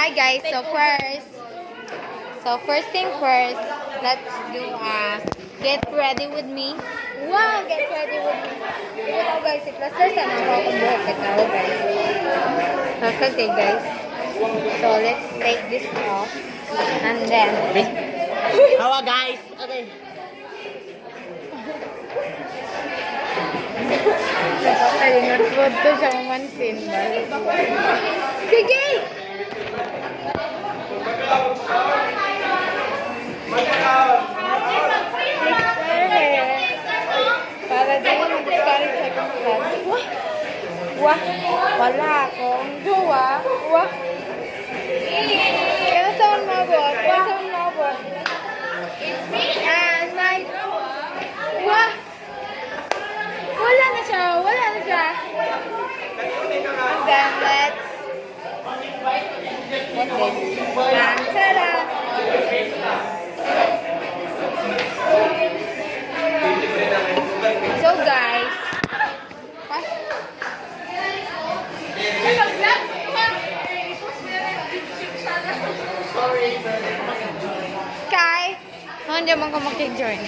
Hi guys, so first thing first, let's do get ready with me. Wow, get ready with me. Ito guys, i-plaster sa mga akong buhok. Ito guys. Okay guys. So let's take this off. And then... Hawa guys! Okay. Nakalingot po ito sa mamansin ba? Sige! Para di mo mag-discourage sa kong class. Wah! Wala akong jowa. Wah! Kaya saan mabot? Kaya saan mabot? And my... Wah! Wala na siya. Wala na siya. And then let's... What this? And tada! So guys, Kai, hindi man ka makik-join.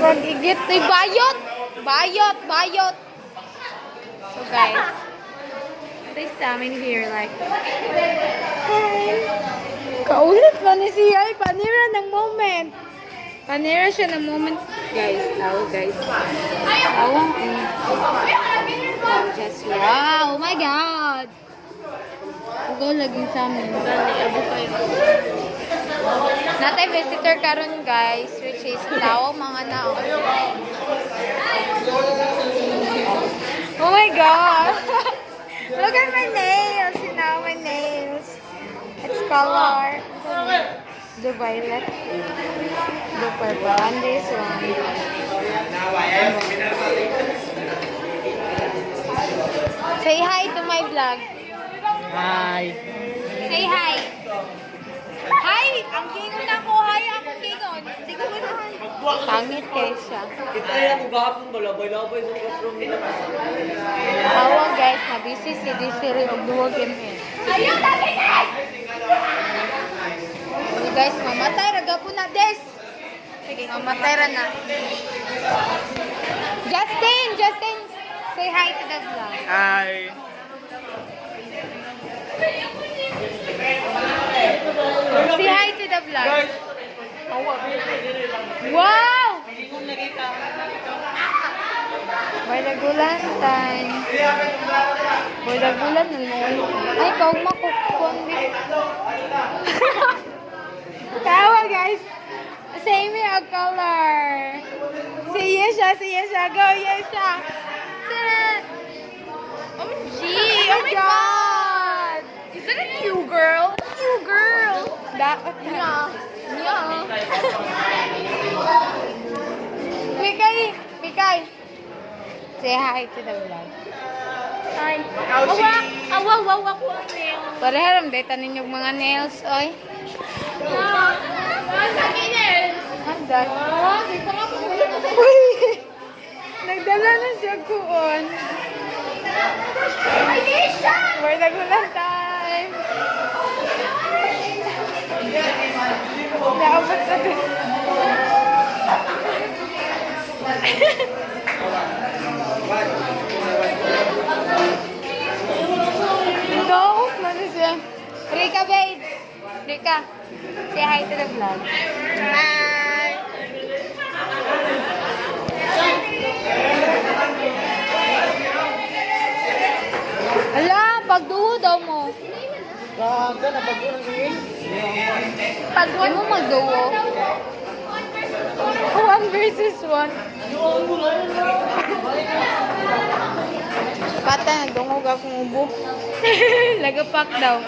Mag-igit, bayot! Bayot! Bayot! So guys, they summon here like, hi! Kaulit pa ni siya, panira ng moment. Panira siya ng moment, guys. Now, guys. Just wow! Oh my God! Ugo laging sa amin. Abo kayo. Natay visitor karon guys, which is Tao mga nao. Oh my God! Look at my nails! You know my nails. It's color. The violet. The purple. And this one. Say hi to my vlog. Hi! Say hi. Hi! Ang gingon ako. Hi! Ako gingon. Hindi ko ganahan. Pangit kayo siya. Ito yung gapong balabay-labay sa classroom nila. Awa guys, na-busy si Desiree og duwag yun eh. Ayaw dali na! Guys, mamatay raga po na des. Sige, mamatay ra na. Justin, say hi to the vlog. Hi! Say hi to the vlog. Wow! Boy nagulantan. Boy nagulan na mo. Ay, kawag makukon. Tawa guys. Say me a color. Say Yesha. Go Yesha. OMG. Oh my God. Is that a new girl? New girl. Dapat na. Yeah. Mikay. Say hi to the vlog. Hi. Awa ko ang nail. Pareha ram data ninyong mga nails, oy. Handa. Uy! Nagdala na siya kuon. We're nagulan time. Naabot na din. Ito, ano siya? Rika, babe. Rika, say hi to the vlog. Hi! Ala, pagduho daw mo. Gaga na pagduho ng gawin. Pagduho mo magduho. 1 versus 1. Pata, nagdungog akong ubo. Lagapak daw.